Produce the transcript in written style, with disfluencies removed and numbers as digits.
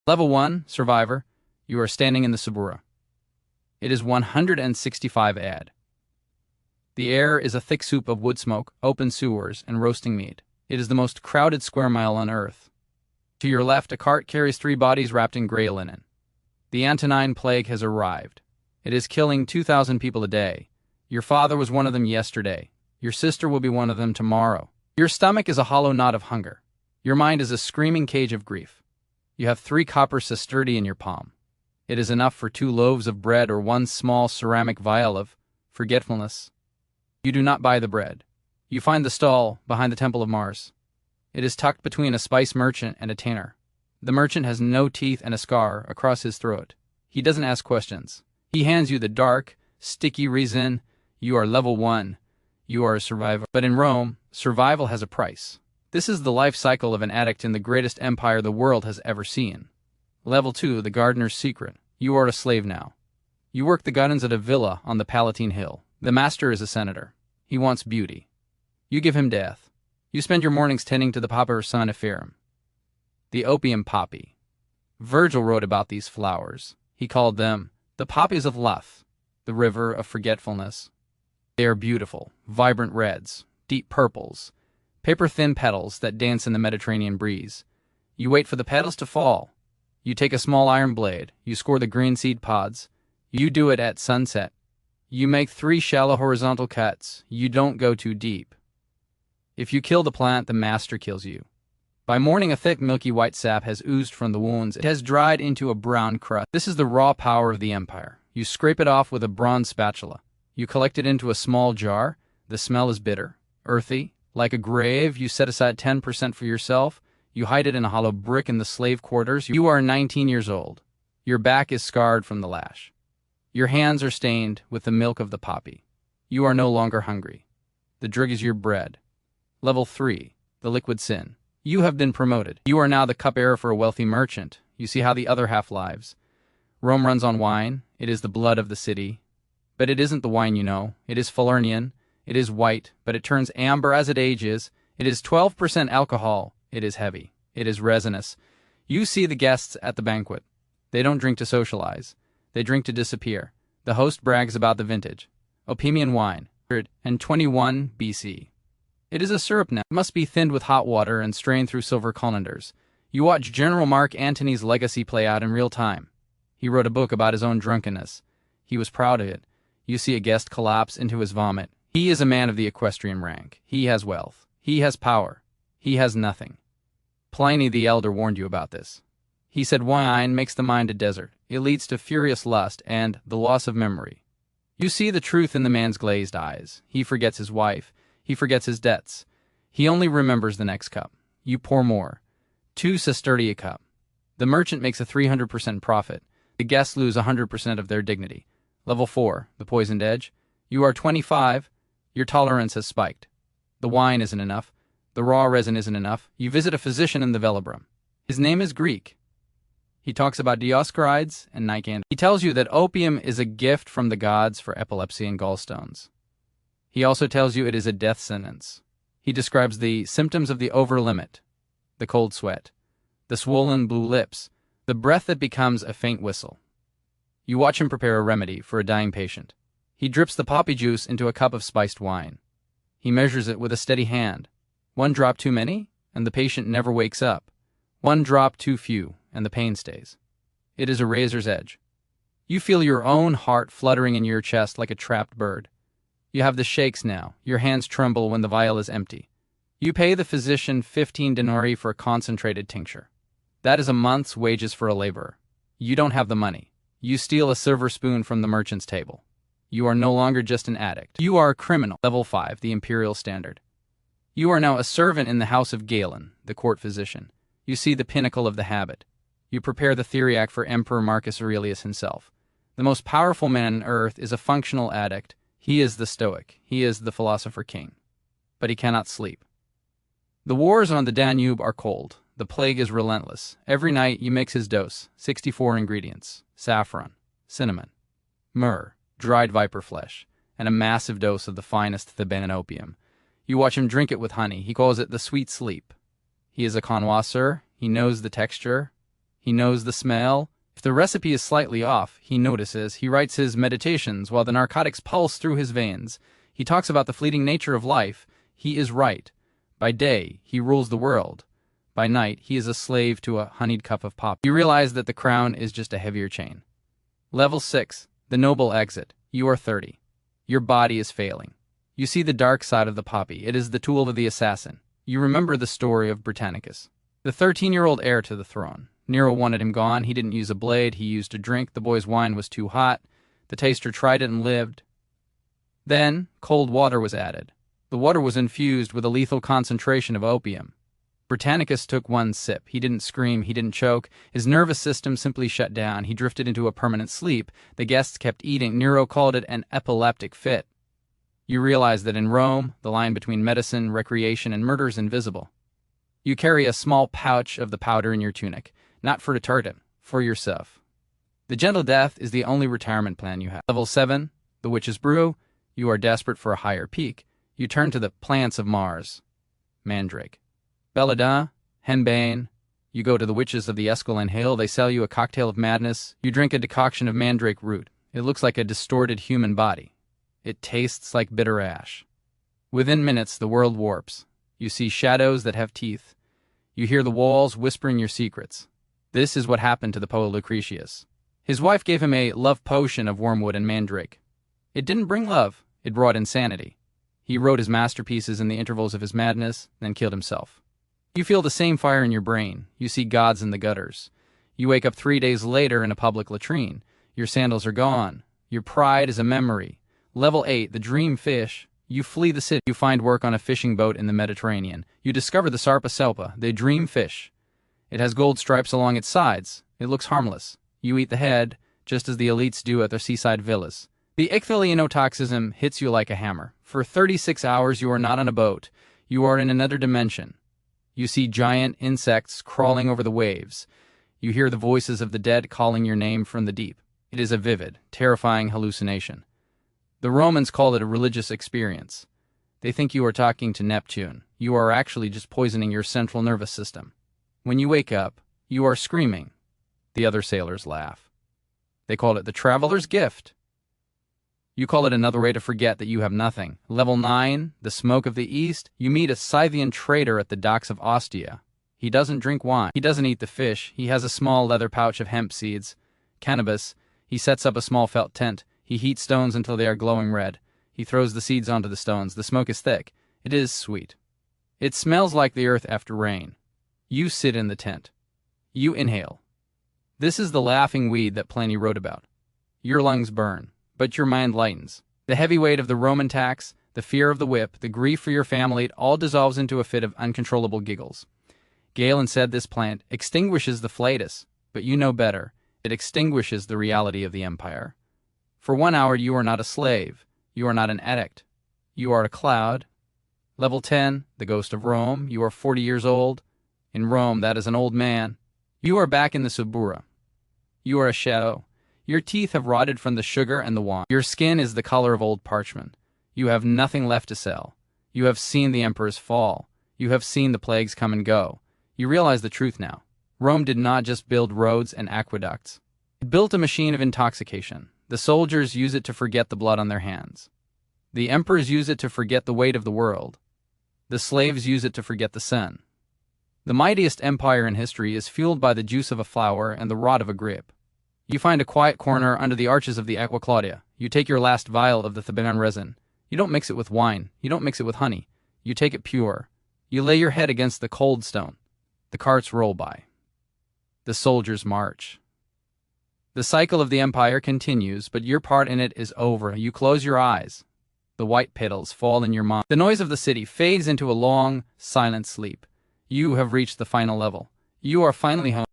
Level 1, Survivor. You are standing in the Sabura. It is 165 AD. The air is a thick soup of wood smoke, open sewers, and roasting meat. It is the most crowded square mile on Earth. To your left, a cart carries 3 bodies wrapped in gray linen. The Antonine Plague has arrived. It is killing 2,000 people a day. Your father was one of them yesterday. Your sister will be one of them tomorrow. Your stomach is a hollow knot of hunger. Your mind is a screaming cage of grief. You have 3 copper sestertii in your palm. It is enough for 2 loaves of bread or 1 small ceramic vial of forgetfulness. You do not buy the bread. You find the stall behind the Temple of Mars. It is tucked between a spice merchant and a tanner. The merchant has no teeth and a scar across his throat. He doesn't ask questions. He hands you the dark, sticky resin. You are level 1. You are a survivor. But in Rome, survival has a price. This is the life cycle of an addict in the greatest empire the world has ever seen. Level 2, the gardener's secret. You are a slave now. You work the gardens at a villa on the Palatine Hill. The master is a senator. He wants beauty. You give him death. You spend your mornings tending to the Popper Soniferum. The opium poppy. Virgil wrote about these flowers. He called them the poppies of Lethe, the river of forgetfulness. They are beautiful, vibrant reds, deep purples, paper-thin petals that dance in the Mediterranean breeze. You wait for the petals to fall. You take a small iron blade. You score the green seed pods. You do it at sunset. You make 3 shallow horizontal cuts. You don't go too deep. If you kill the plant, the master kills you. By morning, a thick milky white sap has oozed from the wounds. It has dried into a brown crust. This is the raw power of the empire. You scrape it off with a bronze spatula. You collect it into a small jar. The smell is bitter, earthy, like a grave. You set aside 10% for yourself. You hide it in a hollow brick in the slave quarters. You are 19 years old. Your back is scarred from the lash. Your hands are stained with the milk of the poppy. You are no longer hungry. The drug is your bread. Level 3, the liquid sin. You have been promoted. You are now the cupbearer for a wealthy merchant. You see how the other half lives. Rome runs on wine. It is the blood of the city. But it isn't the wine you know. It is Falernian. It is white, but it turns amber as it ages. It is 12% alcohol. It is heavy. It is resinous. You see the guests at the banquet. They don't drink to socialize. They drink to disappear. The host brags about the vintage. Opimian wine, 121 BC. It is a syrup now. It must be thinned with hot water and strained through silver colanders. You watch General Mark Antony's legacy play out in real time. He wrote a book about his own drunkenness. He was proud of it. You see a guest collapse into his vomit. He is a man of the equestrian rank. He has wealth. He has power. He has nothing. Pliny the Elder warned you about this. He said wine makes the mind a desert. It leads to furious lust and the loss of memory. You see the truth in the man's glazed eyes. He forgets his wife. He forgets his debts. He only remembers the next cup. You pour more. 2 sestertii a cup. The merchant makes a 300% profit. The guests lose 100% of their dignity. Level 4, the poisoned edge. You are 25. Your tolerance has spiked. The wine isn't enough. The raw resin isn't enough. You visit a physician in the velabrum. His name is Greek. He talks about Dioscorides and Nicander. He tells you that opium is a gift from the gods for epilepsy and gallstones. He also tells you it is a death sentence. He describes the symptoms of the over-limit, the cold sweat, the swollen blue lips, the breath that becomes a faint whistle. You watch him prepare a remedy for a dying patient. He drips the poppy juice into a cup of spiced wine. He measures it with a steady hand. 1 drop too many, and the patient never wakes up. 1 drop too few, and the pain stays. It is a razor's edge. You feel your own heart fluttering in your chest like a trapped bird. You have the shakes now. Your hands tremble when the vial is empty. You pay the physician 15 denarii for a concentrated tincture. That is a month's wages for a laborer. You don't have the money. You steal a silver spoon from the merchant's table. You are no longer just an addict. You are a criminal. Level 5, the imperial standard. You are now a servant in the house of Galen, the court physician. You see the pinnacle of the habit. You prepare the theriac for Emperor Marcus Aurelius himself. The most powerful man on earth is a functional addict. He is the Stoic. He is the philosopher king. But he cannot sleep. The wars on the Danube are cold. The plague is relentless. Every night you mix his dose, 64 ingredients, saffron, cinnamon, myrrh, dried viper flesh, and a massive dose of the finest Theban opium. You watch him drink it with honey. He calls it the sweet sleep. He is a connoisseur. He knows the texture. He knows the smell. If the recipe is slightly off, he notices. He writes his meditations while the narcotics pulse through his veins. He talks about the fleeting nature of life. He is right. By day, he rules the world. By night, he is a slave to a honeyed cup of poppy. You realize that the crown is just a heavier chain. Level 6. The noble exit. You are 30. Your body is failing. You see the dark side of the poppy. It is the tool of the assassin. You remember the story of Britannicus, the 13-year-old heir to the throne. Nero wanted him gone. He didn't use a blade. He used a drink. The boy's wine was too hot. The taster tried it and lived. Then, cold water was added. The water was infused with a lethal concentration of opium. Britannicus took one sip. He didn't scream. He didn't choke. His nervous system simply shut down. He drifted into a permanent sleep. The guests kept eating. Nero called it an epileptic fit. You realize that in Rome, the line between medicine, recreation, and murder is invisible. You carry a small pouch of the powder in your tunic, not for retardant, for yourself. The gentle death is the only retirement plan you have. Level 7, the witch's brew. You are desperate for a higher peak. You turn to the plants of Mars. Mandrake. Belladonna, henbane. You go to the witches of the Esquiline Hill. They sell you a cocktail of madness. You drink a decoction of mandrake root. It looks like a distorted human body. It tastes like bitter ash. Within minutes, the world warps. You see shadows that have teeth. You hear the walls whispering your secrets. This is what happened to the poet Lucretius. His wife gave him a love potion of wormwood and mandrake. It didn't bring love. It brought insanity. He wrote his masterpieces in the intervals of his madness, then killed himself. You feel the same fire in your brain. You see gods in the gutters. You wake up 3 days later in a public latrine. Your sandals are gone. Your pride is a memory. Level 8, the dream fish. You flee the city. You find work on a fishing boat in the Mediterranean. You discover the sarpa selpa, the dream fish. It has gold stripes along its sides. It looks harmless. You eat the head, just as the elites do at their seaside villas. The ichthyolinotoxism hits you like a hammer. For 36 hours you are not on a boat. You are in another dimension. You see giant insects crawling over the waves. You hear the voices of the dead calling your name from the deep. It is a vivid, terrifying hallucination. The Romans call it a religious experience. They think you are talking to Neptune. You are actually just poisoning your central nervous system. When you wake up, you are screaming. The other sailors laugh. They call it the traveler's gift. You call it another way to forget that you have nothing. Level 9, the smoke of the east. You meet a Scythian trader at the docks of Ostia. He doesn't drink wine. He doesn't eat the fish. He has a small leather pouch of hemp seeds. Cannabis. He sets up a small felt tent. He heats stones until they are glowing red. He throws the seeds onto the stones. The smoke is thick. It is sweet. It smells like the earth after rain. You sit in the tent. You inhale. This is the laughing weed that Pliny wrote about. Your lungs burn, but your mind lightens. The heavy weight of the Roman tax, the fear of the whip, the grief for your family, it all dissolves into a fit of uncontrollable giggles. Galen said this plant extinguishes the flatus, but you know better. It extinguishes the reality of the empire. For 1 hour you are not a slave. You are not an addict. You are a cloud. Level 10, the ghost of Rome. You are 40 years old. In Rome, that is an old man. You are back in the Suburra. You are a shadow. Your teeth have rotted from the sugar and the wine. Your skin is the color of old parchment. You have nothing left to sell. You have seen the emperors fall. You have seen the plagues come and go. You realize the truth now. Rome did not just build roads and aqueducts. It built a machine of intoxication. The soldiers use it to forget the blood on their hands. The emperors use it to forget the weight of the world. The slaves use it to forget the sun. The mightiest empire in history is fueled by the juice of a flower and the rot of a grape. You find a quiet corner under the arches of the Aqua Claudia. You take your last vial of the Theban resin. You don't mix it with wine. You don't mix it with honey. You take it pure. You lay your head against the cold stone. The carts roll by. The soldiers march. The cycle of the empire continues, but your part in it is over. You close your eyes. The white petals fall in your mind. The noise of the city fades into a long, silent sleep. You have reached the final level. You are finally home.